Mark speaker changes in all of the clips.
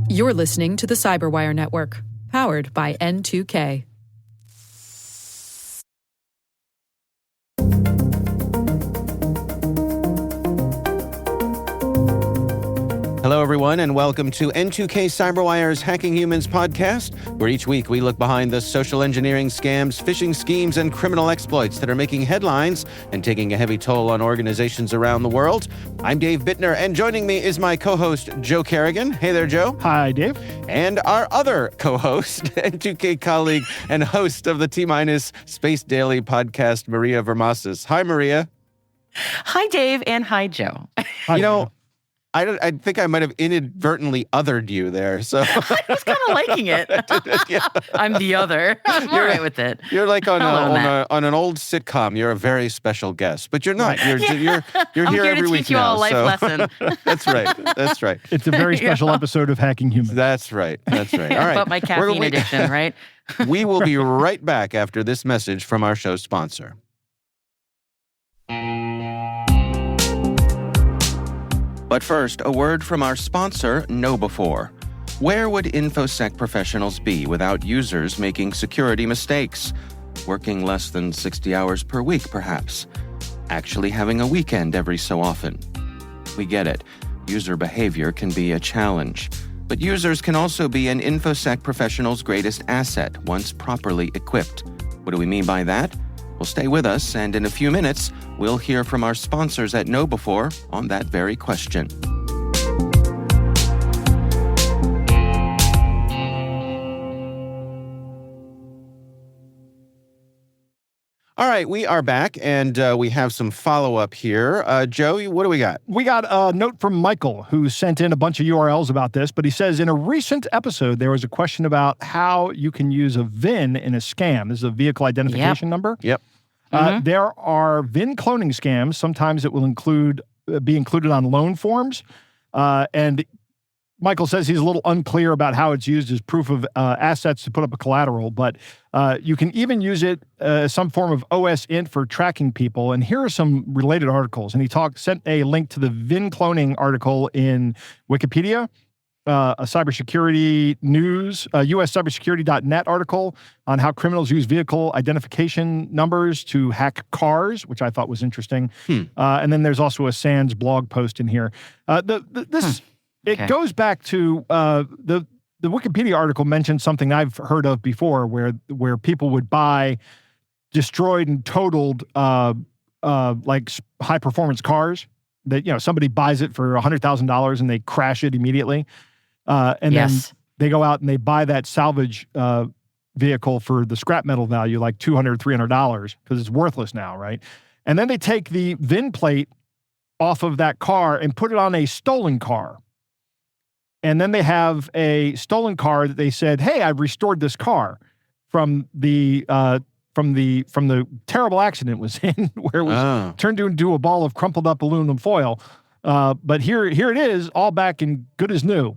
Speaker 1: You're listening to the Cyberwire Network, powered by N2K.
Speaker 2: Hello, everyone, and welcome to N2K Cyberwire's Hacking Humans podcast, where each week we look behind the social engineering scams, phishing schemes, and criminal exploits that are making headlines and taking a heavy toll on organizations around the world. I'm Dave Bittner, and joining me is my co-host, Joe Kerrigan. Hey there, Joe.
Speaker 3: Hi, Dave.
Speaker 2: And our other co-host, N2K colleague and host of the T-Minus Space Daily podcast, Maria Vermasas. Hi, Maria.
Speaker 4: Hi, Dave, and hi, Joe.
Speaker 2: Hi, I think I might have inadvertently othered you there. So
Speaker 4: I was kind of liking it.
Speaker 2: Yeah.
Speaker 4: I'm the other. I'm all right with it.
Speaker 2: You're like on an old sitcom. You're a very special guest, but you're not. You're here every week now. I'm here to teach you all a life lesson. That's right. That's right.
Speaker 3: It's a very special episode of Hacking Humans.
Speaker 2: That's right. That's right. All right.
Speaker 4: About my caffeine addiction, right?
Speaker 2: We will be right back after this message from our show sponsor. But first, a word from our sponsor, KnowBe4. Where would InfoSec professionals be without users making security mistakes? Working less than 60 hours per week, perhaps. Actually having a weekend every so often. We get it. User behavior can be a challenge. But users can also be an InfoSec professional's greatest asset once properly equipped. What do we mean by that? Well, stay with us, and in a few minutes, we'll hear from our sponsors at KnowBe4 on that very question. All right, we are back, and we have some follow-up here. Joe, what do we got?
Speaker 3: We got a note from Michael, who sent in a bunch of URLs about this, but he says, in a recent episode, there was a question about how you can use a VIN in a scam. This is a vehicle identification number.
Speaker 2: Yep.
Speaker 3: There are VIN cloning scams. Sometimes it will be included on loan forms. And Michael says he's a little unclear about how it's used as proof of assets to put up a collateral, but you can even use it as some form of OSINT for tracking people. And here are some related articles. And he sent a link to the VIN cloning article in Wikipedia, a cybersecurity news, US cybersecurity.net article on how criminals use vehicle identification numbers to hack cars, which I thought was interesting. And then there's also a SANS blog post in here. It goes back to the Wikipedia article mentioned something I've heard of before, where people would buy destroyed and totaled like high performance cars that somebody buys it for $100,000 and they crash it immediately, and then they go out and they buy that salvage vehicle for the scrap metal value, like $200, $300, because it's worthless now, right? And then they take the VIN plate off of that car and put it on a stolen car. And then they have a stolen car that they said, "Hey, I've restored this car from the terrible accident it was in, where it was turned into a ball of crumpled up aluminum foil. But here it is, all back and good as new."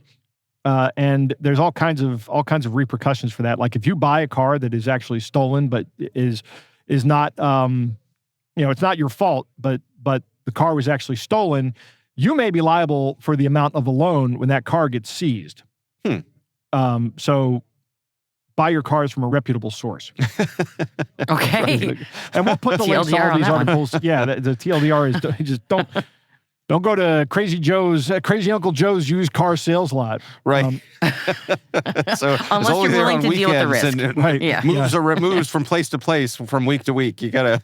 Speaker 3: And there's all kinds of repercussions for that. Like if you buy a car that is actually stolen, but is not, it's not your fault, but the car was actually stolen, you may be liable for the amount of the loan when that car gets seized. So buy your cars from a reputable source.
Speaker 4: Okay.
Speaker 3: And we'll put the links to all these articles. Yeah, the TLDR is just don't go to Crazy Uncle Joe's used car sales lot.
Speaker 2: Right. So
Speaker 4: unless you're willing to deal with the risk.
Speaker 2: And moves from place to place from week to week. You gotta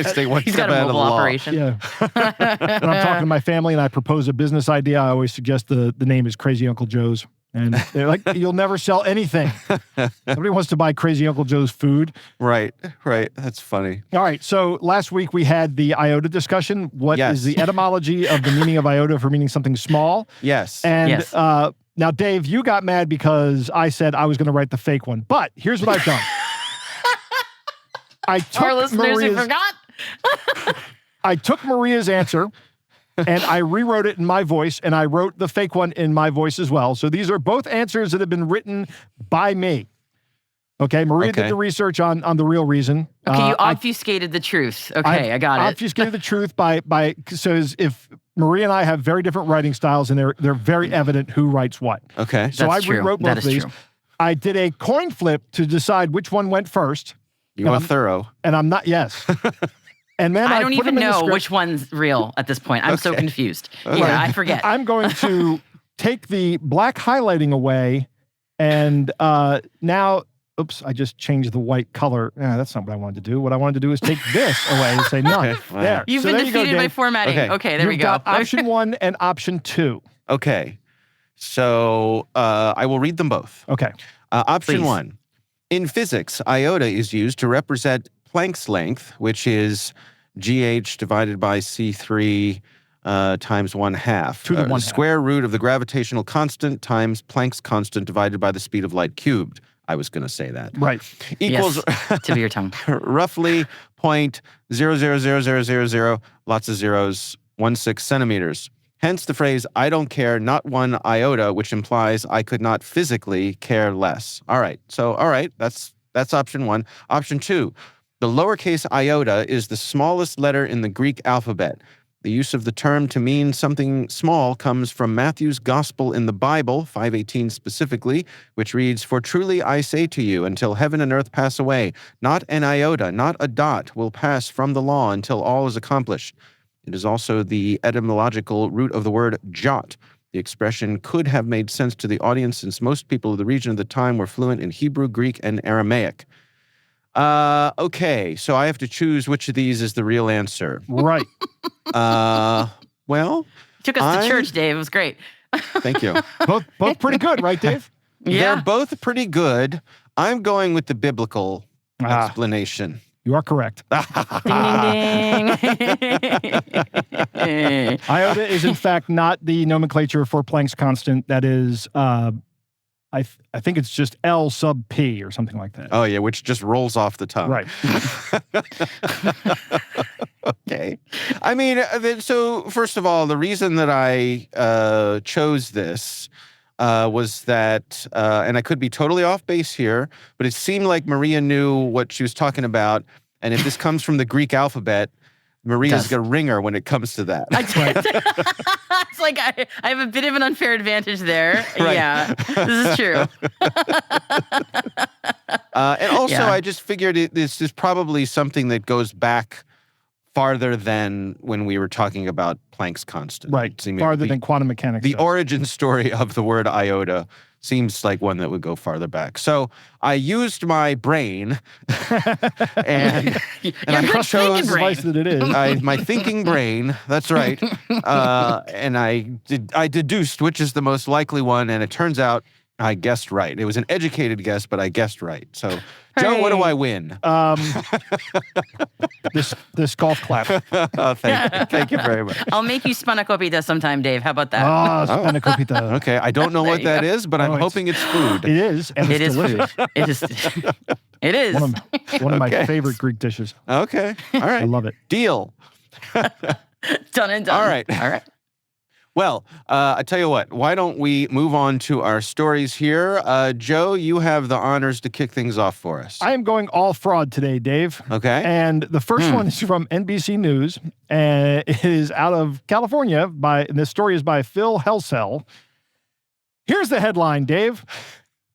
Speaker 2: stay one step out of the law.
Speaker 4: Operation.
Speaker 3: Yeah. When I'm talking to my family and I propose a business idea, I always suggest the name is Crazy Uncle Joe's. And they're like, "You'll never sell anything." Nobody wants to buy Crazy Uncle Joe's food.
Speaker 2: Right. That's funny.
Speaker 3: All right. So last week we had the Iota discussion. What is the etymology of the meaning of Iota for meaning something small?
Speaker 2: Yes.
Speaker 3: And now, Dave, you got mad because I said I was going to write the fake one. But here's what I've done. I took
Speaker 4: Our listeners who forgot.
Speaker 3: I took Maria's answer. And I rewrote it in my voice, and I wrote the fake one in my voice as well. So these are both answers that have been written by me. Okay, Maria did the research on the real reason.
Speaker 4: Okay, you obfuscated the truth. Okay, I got it.
Speaker 3: Obfuscated the truth by so if Maria and I have very different writing styles, and they're very evident who writes what.
Speaker 2: Okay.
Speaker 3: So
Speaker 4: That's
Speaker 3: I
Speaker 4: true.
Speaker 3: rewrote both
Speaker 4: That
Speaker 3: of
Speaker 4: is
Speaker 3: these.
Speaker 4: true.
Speaker 3: I did a coin flip to decide which one went first.
Speaker 2: You are thorough.
Speaker 3: And I'm not, yes. And then
Speaker 4: I don't
Speaker 3: put
Speaker 4: even
Speaker 3: them in the
Speaker 4: know
Speaker 3: script.
Speaker 4: which one's real at this point. I'm so confused.
Speaker 3: Right.
Speaker 4: Yeah, I forget.
Speaker 3: I'm going to take the black highlighting away, and now, oops, I just changed the white color. That's not what I wanted to do. What I wanted to do is take this away and say none.
Speaker 2: Wow.
Speaker 3: There.
Speaker 4: You've
Speaker 3: So
Speaker 4: been
Speaker 3: there you go,
Speaker 4: defeated by
Speaker 3: Dave.
Speaker 4: formatting. Okay, there we
Speaker 3: You've
Speaker 4: go.
Speaker 3: got option 1 and option 2.
Speaker 2: Okay. So I will read them both.
Speaker 3: Okay.
Speaker 2: Option
Speaker 4: Please.
Speaker 2: 1. In physics, iota is used to represent Planck's length, which is GH divided by C3 times 1/2.
Speaker 3: To the 1/2.
Speaker 2: Square root of the gravitational constant times Planck's constant divided by the speed of light cubed. I was going to say that.
Speaker 3: Right.
Speaker 2: Equals
Speaker 4: Yes, tip of your tongue.
Speaker 2: roughly 0.000000, lots of zeros, 16 centimeters. Hence the phrase, I don't care, not one iota, which implies I could not physically care less. All right. So, that's option 1. Option 2, the lowercase iota is the smallest letter in the Greek alphabet. The use of the term to mean something small comes from Matthew's Gospel in the Bible, 5:18 specifically, which reads, For truly I say to you, until heaven and earth pass away, not an iota, not a dot will pass from the law until all is accomplished. It is also the etymological root of the word jot. The expression could have made sense to the audience since most people of the region at the time were fluent in Hebrew, Greek, and Aramaic. Okay, so I have to choose which of these is the real answer.
Speaker 3: Right.
Speaker 2: Well,
Speaker 4: Took us to church, Dave. It was great.
Speaker 2: thank you.
Speaker 3: both pretty good, right, Dave?
Speaker 2: They're
Speaker 4: Yeah.
Speaker 2: both pretty good. I'm going with the biblical explanation.
Speaker 3: You are correct.
Speaker 4: Ding, ding, ding.
Speaker 3: Iota is, in fact, not the nomenclature for Planck's constant. That is, I think it's just L sub P or something like that.
Speaker 2: Oh, yeah, which just rolls off the tongue.
Speaker 3: Right.
Speaker 2: Okay. I mean, so first of all, the reason that I chose this was that, and I could be totally off base here, but it seemed like Maria knew what she was talking about. And if this comes from the Greek alphabet, Maria's going to ring her when it comes to that.
Speaker 4: It's like I have a bit of an unfair advantage there.
Speaker 2: Right.
Speaker 4: Yeah, this is true.
Speaker 2: And also,
Speaker 4: Yeah.
Speaker 2: I just figured this is probably something that goes back farther than when we were talking about Planck's constant.
Speaker 3: Right.
Speaker 2: Seeming
Speaker 3: Farther than quantum mechanics.
Speaker 2: The
Speaker 3: does.
Speaker 2: origin story of the word iota seems like one that would go farther back. So I used my brain and
Speaker 4: Your
Speaker 2: I
Speaker 4: good
Speaker 2: chose
Speaker 4: thinking
Speaker 3: the
Speaker 4: brain.
Speaker 3: device that it is.
Speaker 2: my thinking brain. That's right. And I deduced which is the most likely one, and it turns out I guessed right. It was an educated guess, but I guessed right. So, Joe, what do I win?
Speaker 3: This golf clap.
Speaker 2: Oh, thank you very much.
Speaker 4: I'll make you spanakopita sometime, Dave. How about that?
Speaker 3: Spanakopita.
Speaker 2: Okay, I don't know what that is, but I'm hoping it's food.
Speaker 3: It is, and
Speaker 4: It
Speaker 3: it's
Speaker 4: is
Speaker 3: delicious.
Speaker 4: food. It is. It is.
Speaker 3: One of my
Speaker 2: Okay.
Speaker 3: favorite Greek dishes.
Speaker 2: Okay, all right.
Speaker 3: I love it.
Speaker 2: Deal.
Speaker 4: Done and done.
Speaker 2: All right.
Speaker 4: All right.
Speaker 2: Well, I tell you what, why don't we move on to our stories here? Joe, you have the honors to kick things off for us.
Speaker 3: I am going all fraud today, Dave.
Speaker 2: Okay.
Speaker 3: And the first one is from NBC News, and it is out of California. And this story is by Phil Helsell. Here's the headline, Dave.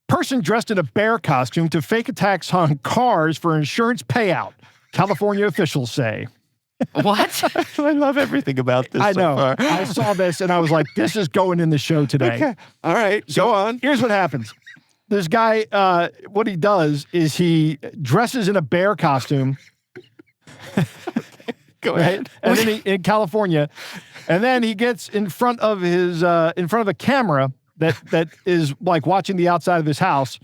Speaker 3: Person dressed in a bear costume to fake attacks on cars for insurance payout, California officials say.
Speaker 4: What?
Speaker 2: I love everything about this
Speaker 3: I
Speaker 2: so
Speaker 3: know.
Speaker 2: far.
Speaker 3: I saw this and I was like, this is going in the show today.
Speaker 2: Okay. All right.
Speaker 3: So
Speaker 2: Go on.
Speaker 3: Here's what happens. This guy, what he does is he dresses in a bear costume.
Speaker 2: Go ahead.
Speaker 3: And then in California, and then he gets in front of a camera that is like watching the outside of his house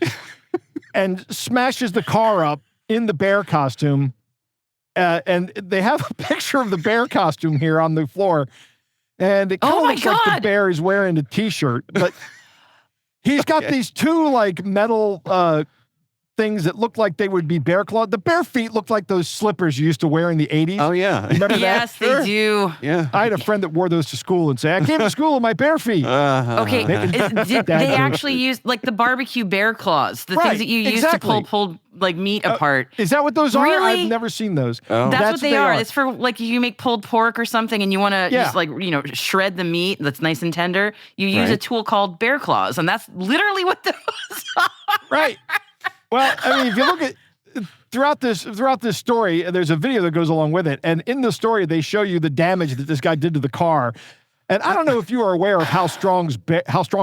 Speaker 3: and smashes the car up in the bear costume. And they have a picture of the bear costume here on the floor. And it kind of
Speaker 4: Oh my
Speaker 3: looks like the
Speaker 4: God.
Speaker 3: bear is wearing a t-shirt, but he's got these two like metal things that looked like they would be bear claws. The bare feet looked like those slippers you used to wear in the 80s.
Speaker 2: Oh, yeah.
Speaker 3: Remember
Speaker 4: Yes,
Speaker 3: that?
Speaker 4: they do.
Speaker 2: Yeah.
Speaker 3: I had a friend that wore those to school and say, I came to school with my bare feet.
Speaker 4: Okay, did they
Speaker 3: jokes.
Speaker 4: actually use like the barbecue bear claws, the
Speaker 3: Right,
Speaker 4: things that you use
Speaker 3: exactly.
Speaker 4: to pull like meat apart?
Speaker 3: Is that what those are?
Speaker 4: Really?
Speaker 3: I've never seen those.
Speaker 2: Oh.
Speaker 4: That's what they are. It's for like you make pulled pork or something, and you want to
Speaker 3: Yeah.
Speaker 4: just like shred the meat that's nice and tender. You use a
Speaker 2: Right.
Speaker 4: tool called bear claws, and that's literally what those are.
Speaker 3: Right. Well, I mean, if you look at throughout this story, there's a video that goes along with it, and in the story they show you the damage that this guy did to the car. And I don't know if you are aware of how strong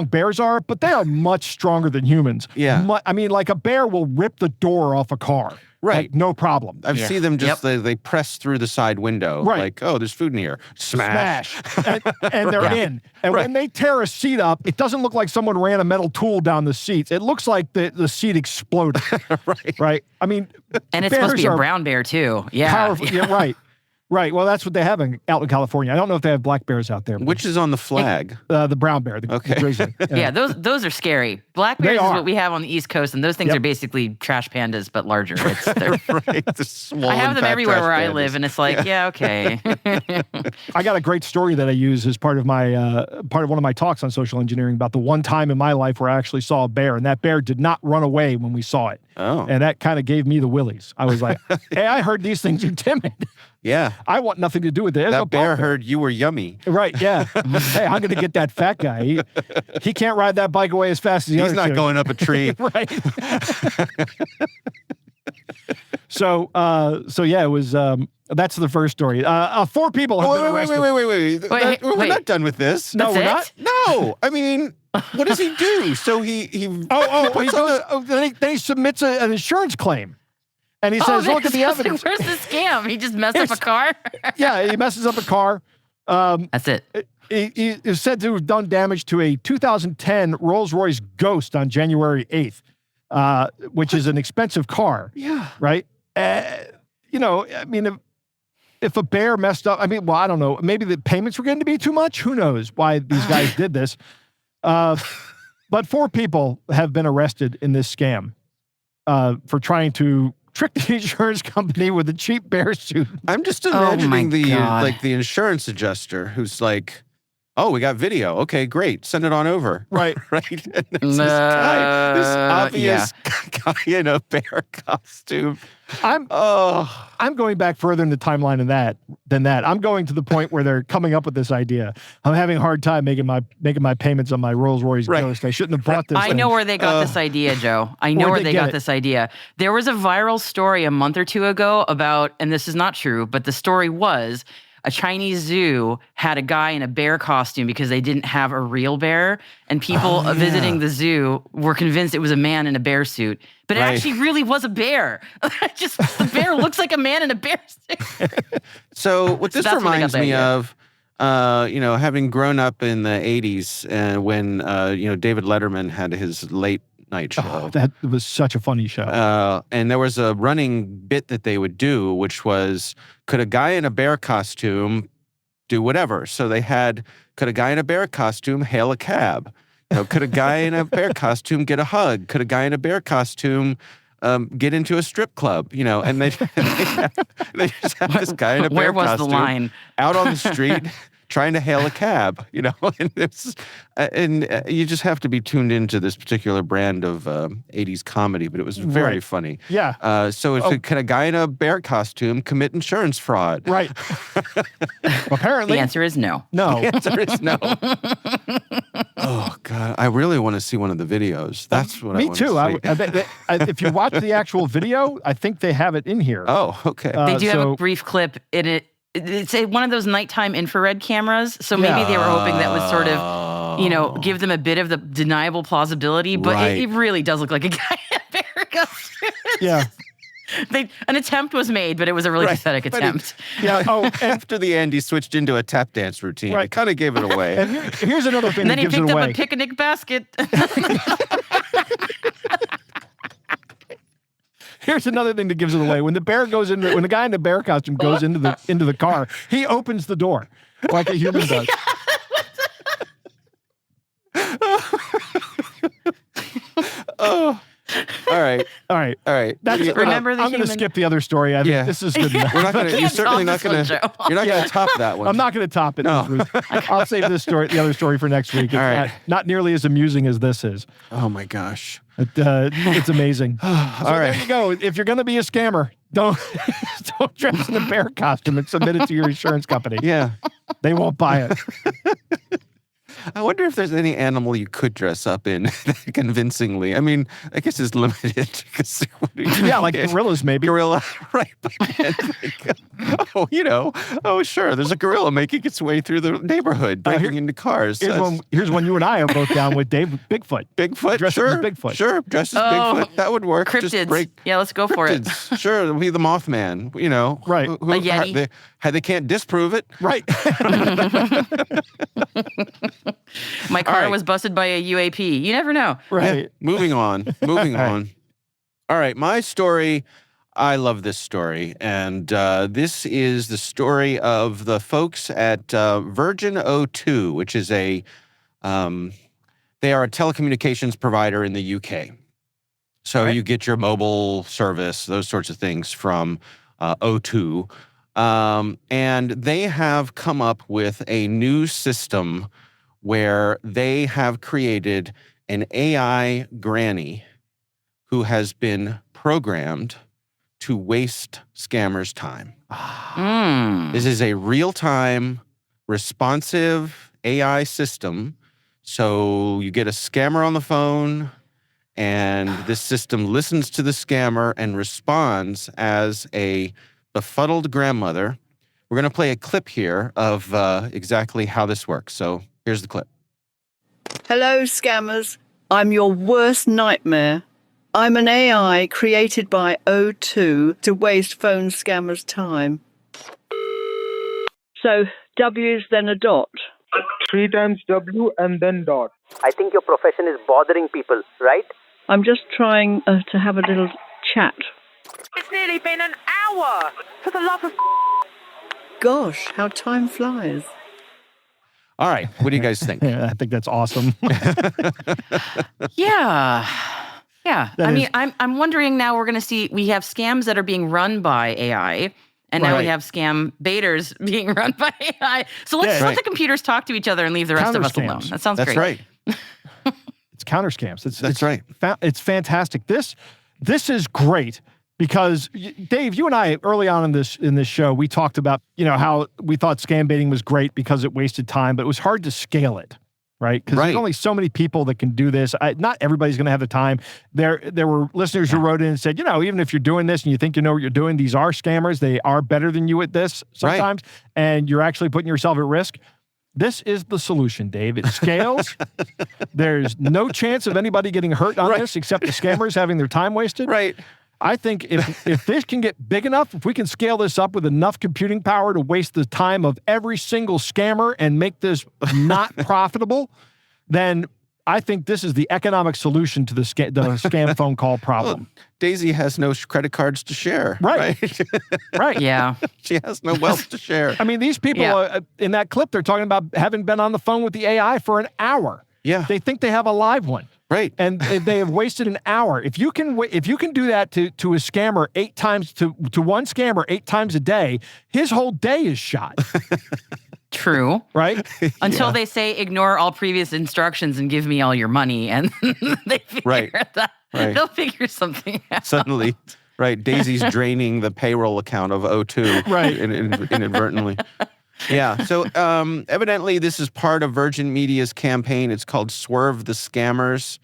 Speaker 3: bears are, but they are much stronger than humans.
Speaker 2: Yeah.
Speaker 3: I mean, like a bear will rip the door off a car.
Speaker 2: Right.
Speaker 3: Like, no problem.
Speaker 2: I've seen them just, they press through the side window.
Speaker 3: Right.
Speaker 2: Like, oh, there's food in here. Smash.
Speaker 3: And they're in. And when they tear a seat up, it doesn't look like someone ran a metal tool down the seats. It looks like the seat exploded. Right. I mean,
Speaker 4: And it's supposed to be a
Speaker 3: bears are
Speaker 4: brown bear too. Yeah.
Speaker 3: powerful. Yeah, right. Right. Well, that's what they have out in California. I don't know if they have black bears out there.
Speaker 2: Which is on the flag?
Speaker 3: The brown bear, the grizzly.
Speaker 4: Yeah, those are scary. Black bears is
Speaker 3: are.
Speaker 4: what we have on the East Coast, and those things are basically trash pandas, but larger. They're
Speaker 2: Right. The swollen
Speaker 4: I have them
Speaker 2: fat
Speaker 4: everywhere
Speaker 2: trash
Speaker 4: where I
Speaker 2: pandas.
Speaker 4: live, and it's like, yeah okay.
Speaker 3: I got a great story that I use as part of one of my talks on social engineering about the one time in my life where I actually saw a bear, and that bear did not run away when we saw it.
Speaker 2: Oh.
Speaker 3: And that kind of gave me the willies. I was like, hey, I heard these things are timid.
Speaker 2: Yeah.
Speaker 3: I want nothing to do with it.
Speaker 2: That bear heard you were yummy.
Speaker 3: Right, yeah. Hey, I'm going to get that fat guy. He can't ride that bike away as fast as the
Speaker 2: He's
Speaker 3: other
Speaker 2: not
Speaker 3: two.
Speaker 2: going up a tree.
Speaker 3: Right. So yeah, it was, that's the first story. 4 people have been arrested.
Speaker 2: Wait. We're
Speaker 4: Wait.
Speaker 2: not done with this.
Speaker 3: No,
Speaker 4: That's
Speaker 3: we're
Speaker 4: it?
Speaker 3: not.
Speaker 2: No. I mean, what does he do? So he
Speaker 3: He goes, then he submits an insurance claim. And he says, look at the evidence.
Speaker 4: Where's the scam? He just messed up a car?
Speaker 3: Yeah, he messes up a car.
Speaker 4: That's it.
Speaker 3: He is said to have done damage to a 2010 Rolls-Royce Ghost on January 8th, which is an expensive car.
Speaker 2: Yeah.
Speaker 3: Right? I mean, if a bear messed up, I don't know. Maybe the payments were going to be too much. Who knows why these guys did this? But 4 people have been arrested in this scam for trying to trick the insurance company with a cheap bear suit.
Speaker 2: I'm just
Speaker 4: my
Speaker 2: imagining
Speaker 4: God.
Speaker 2: the insurance adjuster who's like, oh, we got video. Okay, great. Send it on over.
Speaker 3: Right.
Speaker 2: Right. And there's this obvious guy in a bear costume.
Speaker 3: I'm going back further in the timeline than that. I'm going to the point where they're coming up with this idea. I'm having a hard time making my payments on my Rolls-Royce Ghost. I shouldn't have bought this.
Speaker 4: I know where they got this idea, Joe. I know where they got this idea. There was a viral story a month or 2 ago about, and this is not true, but the story was a Chinese zoo had a guy in a bear costume because they didn't have a real bear, and people visiting the zoo were convinced it was a man in a bear suit, but it actually really was a bear. Just the bear looks like a man in a bear suit.
Speaker 2: So what this
Speaker 4: that's where they got
Speaker 2: reminds
Speaker 4: the
Speaker 2: me
Speaker 4: idea.
Speaker 2: of, having grown up in the 80s when, David Letterman had his late night show.
Speaker 3: Oh, that was such a funny show.
Speaker 2: And there was a running bit that they would do, which was, could a guy in a bear costume do whatever? So they had, could a guy in a bear costume hail a cab? Could a guy in a bear costume get a hug? Could a guy in a bear costume get into a strip club? And they just have this guy in a bear
Speaker 4: Where was
Speaker 2: costume
Speaker 4: the line?
Speaker 2: out on the street trying to hail a cab, and you just have to be tuned into this particular brand of 80s comedy, but it was very funny.
Speaker 3: Yeah.
Speaker 2: So can a guy in a bear costume commit insurance fraud?
Speaker 3: Right. Apparently.
Speaker 4: The answer is no.
Speaker 3: No.
Speaker 2: The answer is no. Oh, God. I really want to see one of the videos. That's what I
Speaker 3: Me
Speaker 2: want
Speaker 3: too.
Speaker 2: to see.
Speaker 3: I bet if you watch the actual video, I think they have it in here.
Speaker 2: Oh, okay.
Speaker 4: They do have
Speaker 3: so-
Speaker 4: a brief clip in it. It's one of those nighttime infrared cameras. So maybe they were hoping that would sort of, give them a bit of the deniable plausibility. But
Speaker 2: Right.
Speaker 4: it really does look like a guy in a bear costume.
Speaker 3: Yeah.
Speaker 4: An attempt was made, but it was a really pathetic
Speaker 2: But
Speaker 4: attempt.
Speaker 3: Yeah. Oh, and,
Speaker 2: After the end, he switched into a tap dance routine.
Speaker 3: Right.
Speaker 2: It kind of gave it away.
Speaker 3: and here's another thing
Speaker 4: And then
Speaker 3: that
Speaker 4: he
Speaker 3: gives it
Speaker 4: picked up
Speaker 3: away.
Speaker 4: a picnic basket.
Speaker 3: Here's another thing that gives it away. When the guy in the bear costume goes into the car, he opens the door like a human does.
Speaker 2: Oh, all right.
Speaker 3: All right.
Speaker 4: Remember the
Speaker 3: I'm going to skip the other story. I think this is good enough.
Speaker 2: We're not going to. You're certainly not going to. You're not going to top that one.
Speaker 3: I'm not going to top it this week. I'll save the other story for next week. It's not nearly as amusing as this is.
Speaker 2: Oh my gosh.
Speaker 3: It's amazing.
Speaker 2: All right.
Speaker 3: There you go. If you're going to be a scammer, don't dress in a bear costume and submit it to your insurance company.
Speaker 2: Yeah.
Speaker 3: They won't buy it.
Speaker 2: I wonder if there's any animal you could dress up in convincingly. I mean, I guess it's limited.
Speaker 3: Like gorillas, maybe.
Speaker 2: Gorilla, right. Sure. There's a gorilla making its way through the neighborhood, breaking into cars.
Speaker 3: Here's one you and I are both down with, Dave. Bigfoot.
Speaker 2: Bigfoot,
Speaker 3: sure. As Bigfoot.
Speaker 2: Sure, dress as Bigfoot. That would work.
Speaker 4: Cryptids. Let's go for it.
Speaker 2: Sure, it'll be the Mothman,
Speaker 3: Right.
Speaker 4: A Yeti.
Speaker 2: They can't disprove it.
Speaker 3: Right.
Speaker 4: My car was busted by a UAP. You never know.
Speaker 3: Right.
Speaker 2: Yeah, moving on. All right, my story, I love this story. And this is the story of the folks at Virgin O2, which is they are a telecommunications provider in the UK. So you get your mobile service, those sorts of things from O2. And they have come up with a new system where they have created an AI granny who has been programmed to waste scammers' time. This is a real-time, responsive AI system. So you get a scammer on the phone, and this system listens to the scammer and responds as a befuddled grandmother. We're going to play a clip here of exactly how this works. So here's the clip.
Speaker 5: Hello, scammers. I'm your worst nightmare. I'm an AI created by O2 to waste phone scammers' time. So W's then a dot.
Speaker 6: 3 times W and then dot.
Speaker 7: I think your profession is bothering people, right?
Speaker 5: I'm just trying to have a little chat.
Speaker 7: It's nearly been an hour! For the love of...
Speaker 5: Gosh, how time flies.
Speaker 2: All right, what do you guys think?
Speaker 3: I think that's awesome.
Speaker 4: Yeah. I'm wondering now we're going to see, we have scams that are being run by AI, and now we have scam baiters being run by AI. So let's let the computers talk to each other and leave the rest of us alone. That sounds great.
Speaker 2: That's right.
Speaker 3: It's counter scams.
Speaker 2: That's right.
Speaker 3: It's fantastic. This is great because, Dave, you and I, early on in this show, we talked about, how we thought scam baiting was great because it wasted time, but it was hard to scale it. Right? Because there's only so many people that can do this. Not everybody's going to have the time. There were listeners who wrote in and said, even if you're doing this and you think you know what you're doing, these are scammers. They are better than you at this sometimes, and you're actually putting yourself at risk. This is the solution, Dave. It scales. There's no chance of anybody getting hurt on this except the scammers having their time wasted.
Speaker 2: Right.
Speaker 3: I think if this can get big enough, if we can scale this up with enough computing power to waste the time of every single scammer and make this not profitable, then I think this is the economic solution to the scam phone call problem.
Speaker 2: Well, Daisy has no credit cards to share.
Speaker 3: Right. Right.
Speaker 4: Yeah.
Speaker 2: She has no wealth to share.
Speaker 3: I mean, these people in that clip, they're talking about having been on the phone with the AI for an hour.
Speaker 2: Yeah.
Speaker 3: They think they have a live one.
Speaker 2: Right.
Speaker 3: And they have wasted an hour. If you can do that to a scammer 8 times, to one scammer 8 times a day, his whole day is shot.
Speaker 4: True.
Speaker 3: Right?
Speaker 4: Until they say, ignore all previous instructions and give me all your money. And they figure that.
Speaker 2: Right.
Speaker 4: They'll figure something out.
Speaker 2: Suddenly, right, Daisy's draining the payroll account of O2 inadvertently. Yeah, so evidently this is part of Virgin Media's campaign. It's called Swerve the Scammers.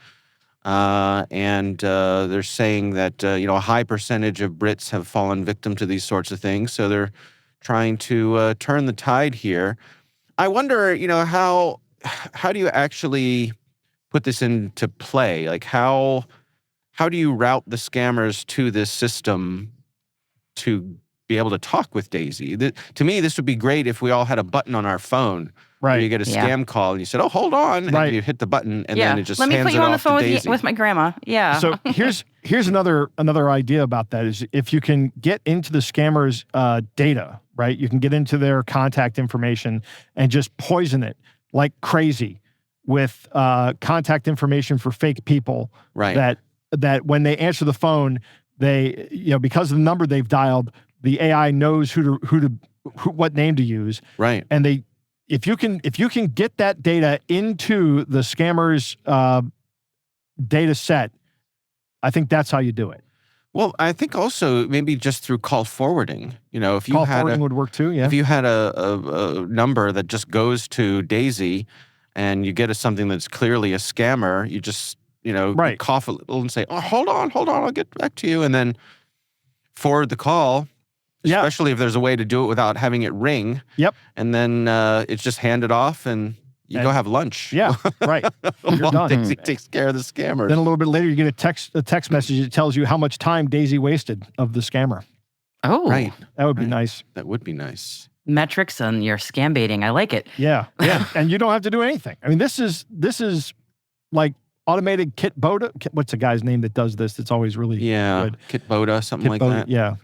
Speaker 2: And they're saying that, a high percentage of Brits have fallen victim to these sorts of things. So they're trying to turn the tide here. I wonder, how do you actually put this into play? Like, how do you route the scammers to this system to be able to talk with Daisy? To me, this would be great if we all had a button on our phone. Right. Where you get a scam call and you said, "Oh, hold on," and you hit the button, and then it just hands it off to Daisy. Let me put you on the phone
Speaker 4: with my grandma. Yeah.
Speaker 3: So here's another idea about that is if you can get into the scammers' data, right? You can get into their contact information and just poison it like crazy with contact information for fake people that that when they answer the phone, they, because of the number they've dialed, the AI knows what name to use.
Speaker 2: Right.
Speaker 3: And if you can get that data into the scammer's data set, I think that's how you do it.
Speaker 2: Well, I think also maybe just through call forwarding. If you
Speaker 3: Call
Speaker 2: had
Speaker 3: forwarding would work too. Yeah.
Speaker 2: if you had a number that just goes to Daisy, and you get something that's clearly a scammer, you just you cough a little and say, "Oh, hold on, I'll get back to you," and then forward the call. Especially if there's a way to do it without having it ring.
Speaker 3: Yep.
Speaker 2: And then it's just handed off and you go have lunch.
Speaker 3: Yeah, right. You're done.
Speaker 2: Daisy takes care of the scammers.
Speaker 3: Then a little bit later, you get a text message that tells you how much time Daisy wasted of the scammer.
Speaker 4: Oh.
Speaker 2: Right.
Speaker 3: That would be nice.
Speaker 2: That would be nice.
Speaker 4: Metrics on your scam baiting. I like it.
Speaker 3: Yeah. And you don't have to do anything. I mean, this is like automated Kitboda. What's the guy's name that does this? That's always really good.
Speaker 2: Kitboda, something like that.
Speaker 3: Yeah.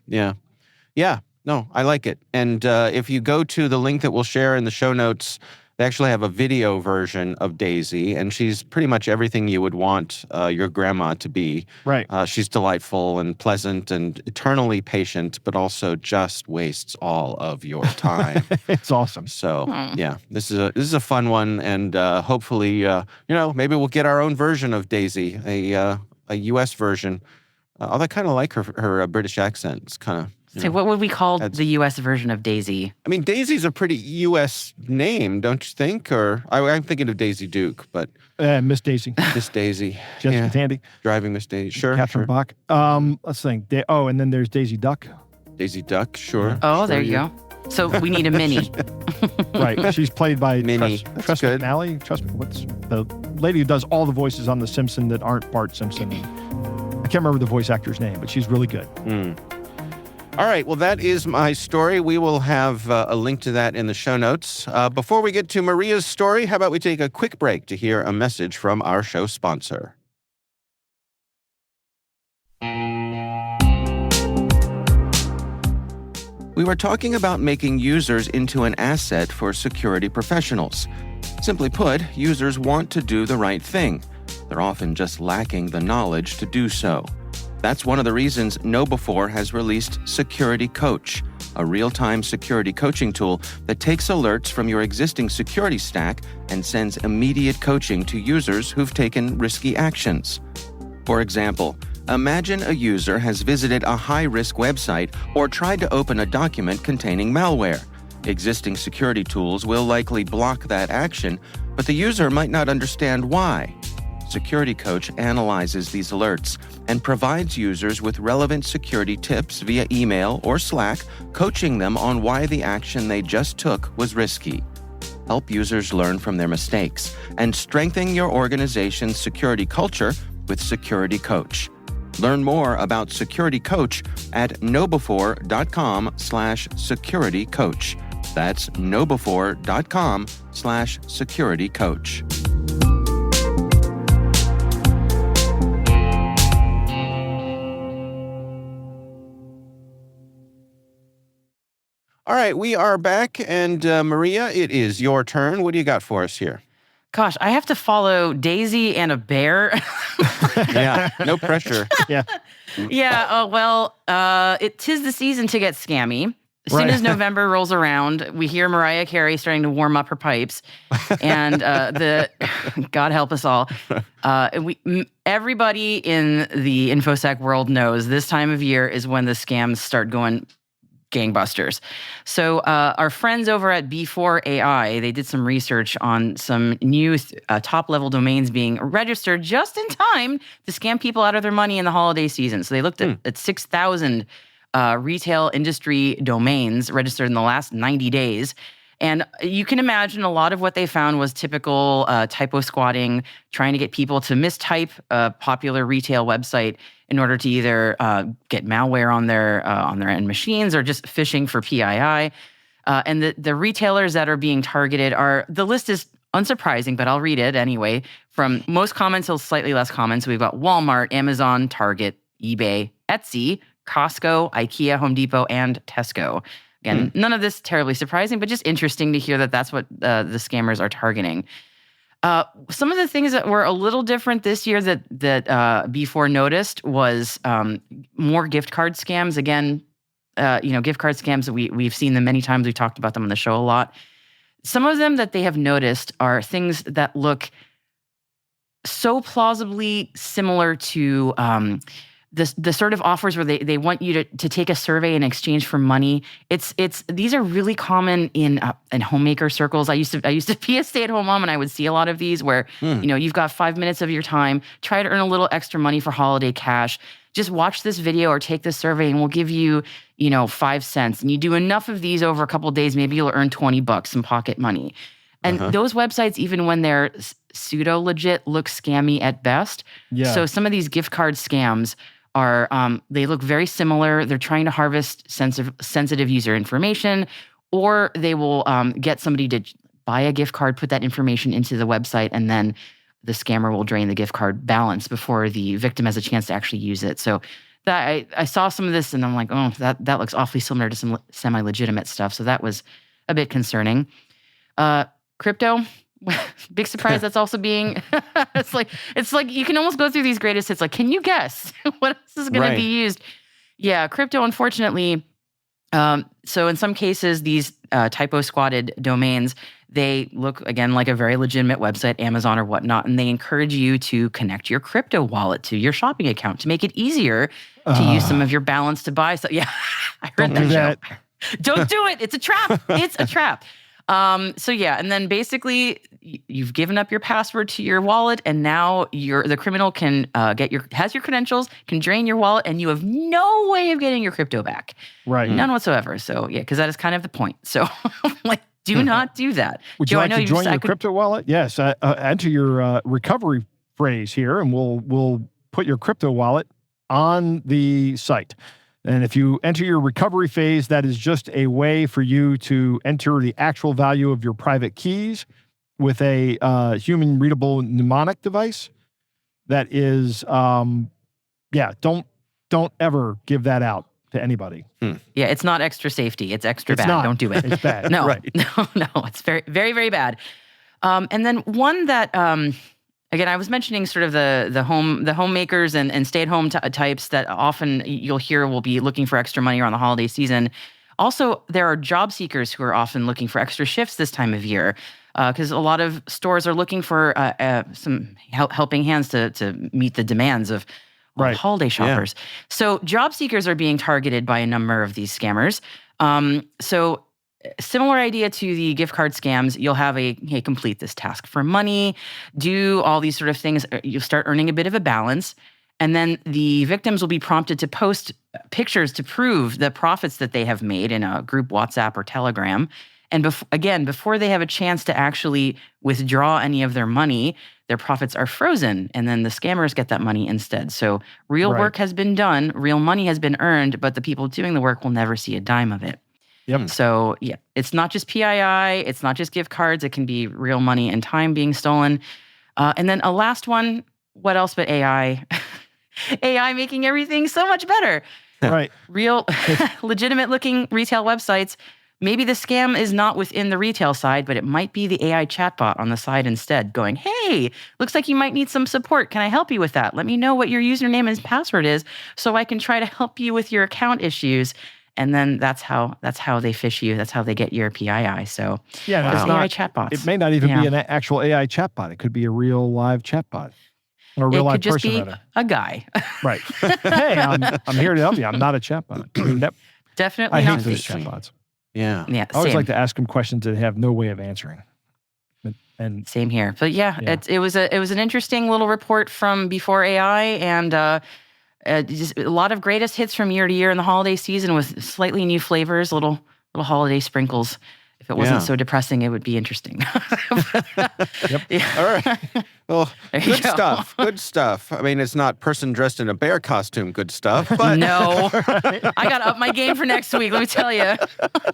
Speaker 2: Yeah. No, I like it. And if you go to the link that we'll share in the show notes, they actually have a video version of Daisy, and she's pretty much everything you would want your grandma to be.
Speaker 3: Right.
Speaker 2: She's delightful and pleasant and eternally patient, but also just wastes all of your time.
Speaker 3: It's awesome.
Speaker 2: So, yeah, this is a fun one, and hopefully, maybe we'll get our own version of Daisy, a U.S. version. Although I kind of like her British accent. It's kind of...
Speaker 4: So what would we call the U.S. version of Daisy?
Speaker 2: I mean, Daisy's a pretty U.S. name, don't you think? Or I'm thinking of Daisy Duke, but
Speaker 3: Miss Daisy,
Speaker 2: Miss Daisy,
Speaker 3: Jessica Tandy,
Speaker 2: driving Miss Daisy, sure.
Speaker 3: Catherine Bach. Let's think. And then there's Daisy Duck.
Speaker 2: Daisy Duck, sure.
Speaker 4: Oh, there you go. So we need a mini.
Speaker 3: Right. She's played by
Speaker 2: Minnie.
Speaker 3: Tress McNally. What's the lady who does all the voices on The Simpsons that aren't Bart Simpson? I can't remember the voice actor's name, but she's really good.
Speaker 2: All right, well, that is my story. We will have a link to that in the show notes. Before we get to Maria's story, how about we take a quick break to hear a message from our show sponsor? We were talking about making users into an asset for security professionals. Simply put, users want to do the right thing. They're often just lacking the knowledge to do so. That's one of the reasons KnowBe4 has released Security Coach, a real-time security coaching tool that takes alerts from your existing security stack and sends immediate coaching to users who've taken risky actions. For example, imagine a user has visited a high-risk website or tried to open a document containing malware. Existing security tools will likely block that action, but the user might not understand why. Security Coach analyzes these alerts and provides users with relevant security tips via email or Slack, coaching them on why the action they just took was risky. Help users learn from their mistakes and strengthen your organization's security culture with Security Coach. Learn more about Security Coach at knowbe4.com/securitycoach. That's knowbe4.com/securitycoach. All right, we are back, and Maria, it is your turn. What do you got for us here?
Speaker 4: Gosh, I have to follow Daisy and a bear.
Speaker 2: Yeah, no pressure.
Speaker 3: Yeah.
Speaker 4: Yeah, it 'tis the season to get scammy. As soon as November rolls around, we hear Mariah Carey starting to warm up her pipes, and God help us all. Everybody in the InfoSec world knows this time of year is when the scams start going gangbusters. So our friends over at B4AI, they did some research on some new top-level domains being registered just in time to scam people out of their money in the holiday season. So they looked at 6,000 retail industry domains registered in the last 90 days. And you can imagine a lot of what they found was typical typo squatting, trying to get people to mistype a popular retail website in order to either get malware on their end machines or just phishing for PII. And the retailers that are being targeted the list is unsurprising, but I'll read it anyway. From most common to slightly less common. So we've got Walmart, Amazon, Target, eBay, Etsy, Costco, IKEA, Home Depot, and Tesco. Again, none of this terribly surprising, but just interesting to hear that that's what the scammers are targeting. Some of the things that were a little different this year that B4 noticed was more gift card scams. Again, gift card scams, we've seen them many times. We've talked about them on the show a lot. Some of them that they have noticed are things that look so plausibly similar to the sort of offers where they want you to take a survey in exchange for money. These are really common in homemaker circles. I used to be a stay-at-home mom, and I would see a lot of these where you've got 5 minutes of your time, try to earn a little extra money for holiday cash. Just watch this video or take this survey, and we'll give you 5 cents. And you do enough of these over a couple of days, maybe you'll earn $20 in pocket money. And those websites, even when they're pseudo legit, look scammy at best. Yeah. So some of these gift card scams are they look very similar. They're trying to harvest sensitive user information, or they will get somebody to buy a gift card, put that information into the website, and then the scammer will drain the gift card balance before the victim has a chance to actually use it. So that I saw some of this, and I'm like, oh, that looks awfully similar to some semi-legitimate stuff. So that was a bit concerning. Crypto. Big surprise that's also being it's like you can almost go through these greatest hits. Like, can you guess what else is going to be used? Yeah, crypto, unfortunately. So in some cases, these typo squatted domains, they look, again, like a very legitimate website, Amazon or whatnot, and they encourage you to connect your crypto wallet to your shopping account to make it easier to use some of your balance to buy. So yeah, I heard that. Don't do it. It's a trap. It's a trap. So yeah, and then basically you've given up your password to your wallet, and now the criminal can has your credentials, can drain your wallet, and you have no way of getting your crypto back. Right. None whatsoever. So yeah, because that is kind of the point. So like, do not do that.
Speaker 3: Would you like to join your crypto wallet? Yes. Enter your recovery phrase here, and we'll put your crypto wallet on the site. And if you enter your recovery phase, that is just a way for you to enter the actual value of your private keys with a human-readable mnemonic device. That is, don't ever give that out to anybody.
Speaker 4: Yeah, it's not extra safety. It's extra bad.
Speaker 3: Not.
Speaker 4: Don't do it.
Speaker 3: It's bad.
Speaker 4: No,
Speaker 3: right.
Speaker 4: no, it's very, very, very bad. And then one that... Again, I was mentioning sort of the homemakers and stay-at-home types that often you'll hear will be looking for extra money around the holiday season. Also, there are job seekers who are often looking for extra shifts this time of year because a lot of stores are looking for some helping hands to meet the demands of holiday shoppers. Yeah. So job seekers are being targeted by a number of these scammers. Similar idea to the gift card scams. You'll have hey, complete this task for money, do all these sort of things. You'll start earning a bit of a balance. And then the victims will be prompted to post pictures to prove the profits that they have made in a group WhatsApp or Telegram. And before they have a chance to actually withdraw any of their money, their profits are frozen. And then the scammers get that money instead. So real work has been done, real money has been earned, but the people doing the work will never see a dime of it. Yep. So yeah, it's not just PII, it's not just gift cards, it can be real money and time being stolen. And then a last one, what else but AI? AI making everything so much better.
Speaker 3: Right.
Speaker 4: Real, legitimate looking retail websites. Maybe the scam is not within the retail side, but it might be the AI chatbot on the side instead going, hey, looks like you might need some support. Can I help you with that? Let me know what your username and password is so I can try to help you with your account issues. And then that's how they phish you. That's how they get your PII. So
Speaker 3: yeah,
Speaker 4: it's AI chatbots.
Speaker 3: It may not even be an actual AI chatbot. It could be a real live chatbot. Or a real live person,
Speaker 4: rather. It could just be a guy.
Speaker 3: Right. Hey, I'm here to help you. I'm not a chatbot.
Speaker 4: Definitely
Speaker 3: I
Speaker 4: not
Speaker 3: hate those chatbots.
Speaker 4: Yeah.
Speaker 3: I always like to ask them questions that have no way of answering. And
Speaker 4: same here. But yeah. It was an interesting little report from Before AI, and just a lot of greatest hits from year to year in the holiday season with slightly new flavors, little holiday sprinkles. If it wasn't so depressing, it would be interesting.
Speaker 2: Yep. Yeah. All right. Well, good stuff. Good stuff. I mean, it's not person dressed in a bear costume good stuff, but...
Speaker 4: No. I got to up my game for next week, let me tell you.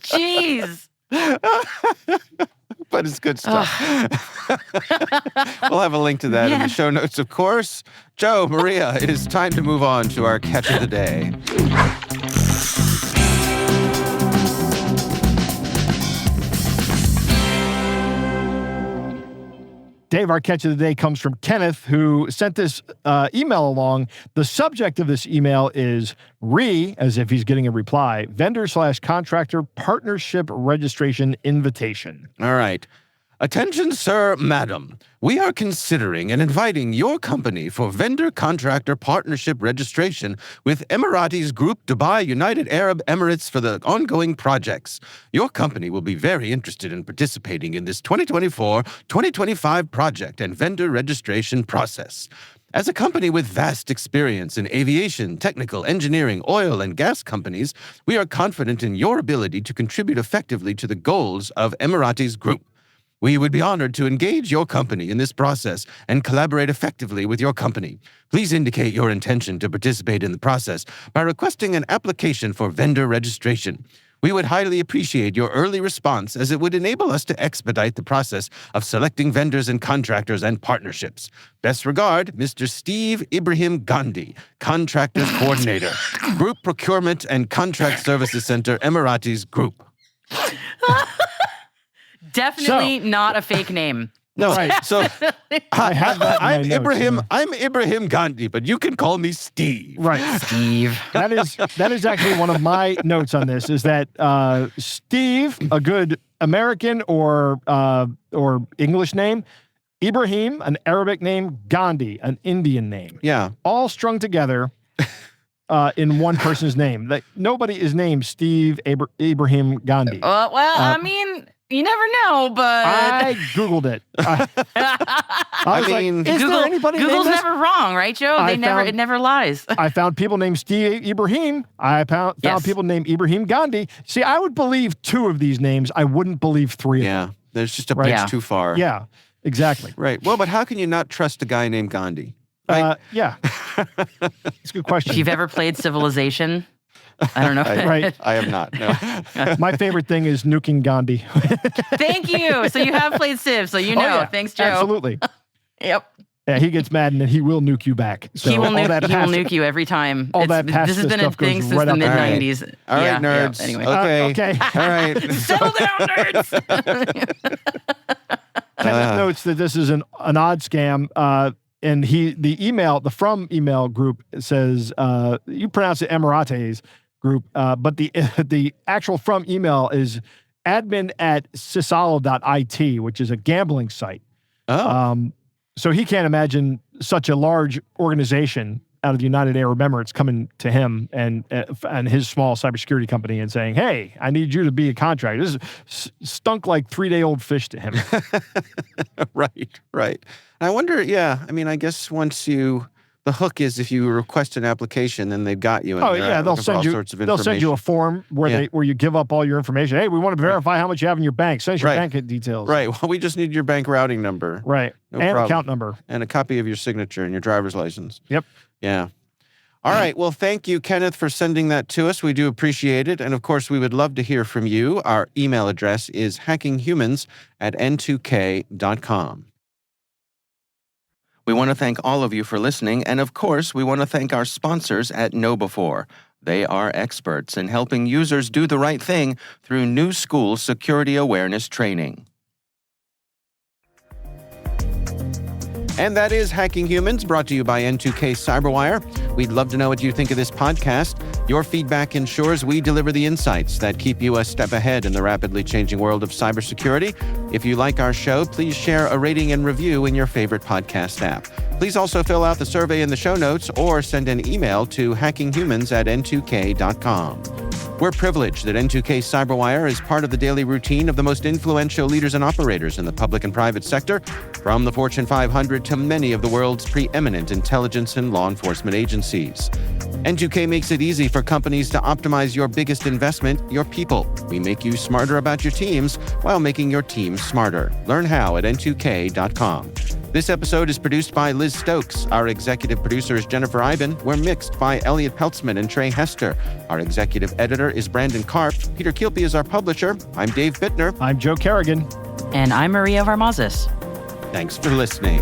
Speaker 4: Jeez.
Speaker 2: But it's good stuff. We'll have a link to that in the show notes, of course. Joe, Maria, it is time to move on to our catch of the day.
Speaker 3: Dave, our catch of the day comes from Kenneth, who sent this email along. The subject of this email is as if he's getting a reply, vendor/contractor partnership registration invitation.
Speaker 2: All right. Attention, sir, madam. We are considering and inviting your company for vendor-contractor partnership registration with Emiratis Group Dubai United Arab Emirates for the ongoing projects. Your company will be very interested in participating in this 2024-2025 project and vendor registration process. As a company with vast experience in aviation, technical, engineering, oil, and gas companies, we are confident in your ability to contribute effectively to the goals of Emiratis Group. We would be honored to engage your company in this process and collaborate effectively with your company. Please indicate your intention to participate in the process by requesting an application for vendor registration. We would highly appreciate your early response as it would enable us to expedite the process of selecting vendors and contractors and partnerships. Best regard, Mr. Steve Ibrahim Gandhi, Contractors Coordinator, Group Procurement and Contract Services Center, Emiratis Group.
Speaker 4: Definitely not a fake name.
Speaker 2: No,
Speaker 3: Right.
Speaker 2: So
Speaker 3: I have that in my notes,
Speaker 2: Ibrahim.
Speaker 3: yeah.
Speaker 2: I'm Ibrahim Gandhi, but you can call me Steve.
Speaker 3: Right.
Speaker 4: Steve.
Speaker 3: That is actually one of my notes on this, is that Steve, a good American or English name, Ibrahim, an Arabic name, Gandhi, an Indian name.
Speaker 2: Yeah.
Speaker 3: All strung together in one person's name. That nobody is named Steve Ibrahim Gandhi.
Speaker 4: I mean, you never know, but
Speaker 3: I Googled it. I was
Speaker 2: mean,
Speaker 3: like, is there anybody
Speaker 4: Google's
Speaker 3: named this?
Speaker 4: never wrong, right, Joe? It never lies.
Speaker 3: I found people named Steve Ibrahim. I found people named Ibrahim Gandhi. See, I would believe 2 of these names. I wouldn't believe 3 of them.
Speaker 2: Yeah. There's just a bridge too far.
Speaker 3: Yeah, exactly.
Speaker 2: Right. Well, but how can you not trust a guy named Gandhi?
Speaker 3: Yeah. It's a good question.
Speaker 4: If you've ever played Civilization, I don't know.
Speaker 3: Right.
Speaker 2: I have not. No.
Speaker 3: My favorite thing is nuking Gandhi.
Speaker 4: Thank you. So you have played Civ, so you know.
Speaker 3: Oh, yeah.
Speaker 4: Thanks, Joe.
Speaker 3: Absolutely.
Speaker 4: Yep.
Speaker 3: Yeah, he gets mad and then he will nuke you back. So
Speaker 4: He will
Speaker 3: all that
Speaker 4: nuke you every time.
Speaker 3: all that
Speaker 4: This has
Speaker 3: pasta
Speaker 4: been a
Speaker 3: stuff goes
Speaker 4: thing since
Speaker 3: right
Speaker 4: the
Speaker 3: up
Speaker 4: mid
Speaker 3: there.
Speaker 4: '90s.
Speaker 2: All right, nerds.
Speaker 4: Anyway,
Speaker 2: Okay.
Speaker 3: Okay.
Speaker 2: All right.
Speaker 4: settle down, nerds.
Speaker 3: Kenneth notes that this is an odd scam. And the from email group says, you pronounce it Emirates Group, but the actual from email is admin@sisalo.it, which is a gambling site.
Speaker 2: Oh.
Speaker 3: So he can't imagine such a large organization out of the United Arab Emirates coming to him and his small cybersecurity company and saying, "Hey, I need you to be a contractor." This stunk like 3-day-old fish to him.
Speaker 2: Right. I wonder, I mean, I guess the hook is if you request an application, then they've got you. And
Speaker 3: They'll send you.
Speaker 2: Sorts of
Speaker 3: They'll send you a form where you give up all your information. Hey, we want to verify how much you have in your bank. Send us your bank details.
Speaker 2: Right. Well, we just need your bank routing number.
Speaker 3: Right.
Speaker 2: No
Speaker 3: and
Speaker 2: problem.
Speaker 3: account number.
Speaker 2: And a copy of your signature and your driver's license.
Speaker 3: Yep.
Speaker 2: Yeah. All right. Well, thank you, Kenneth, for sending that to us. We do appreciate it. And of course, we would love to hear from you. Our email address is hackinghumans@n2k.com. We want to thank all of you for listening. And of course, we want to thank our sponsors at KnowBe4. They are experts in helping users do the right thing through new school security awareness training. And that is Hacking Humans, brought to you by N2K Cyberwire. We'd love to know what you think of this podcast. Your feedback ensures we deliver the insights that keep you a step ahead in the rapidly changing world of cybersecurity. If you like our show, please share a rating and review in your favorite podcast app. Please also fill out the survey in the show notes or send an email to hackinghumans@n2k.com. We're privileged that N2K Cyberwire is part of the daily routine of the most influential leaders and operators in the public and private sector, from the Fortune 500 to many of the world's preeminent intelligence and law enforcement agencies. N2K makes it easy for companies to optimize your biggest investment, your people. We make you smarter about your teams while making your teams smarter. Learn how at n2k.com. This episode is produced by Liz Stokes. Our executive producer is Jennifer Iben. We're mixed by Elliot Peltzman and Trey Hester. Our executive editor is Brandon Karp. Peter Kilpie is our publisher. I'm Dave Bittner.
Speaker 3: I'm Joe Kerrigan.
Speaker 4: And I'm Maria Varmazis.
Speaker 2: Thanks for listening.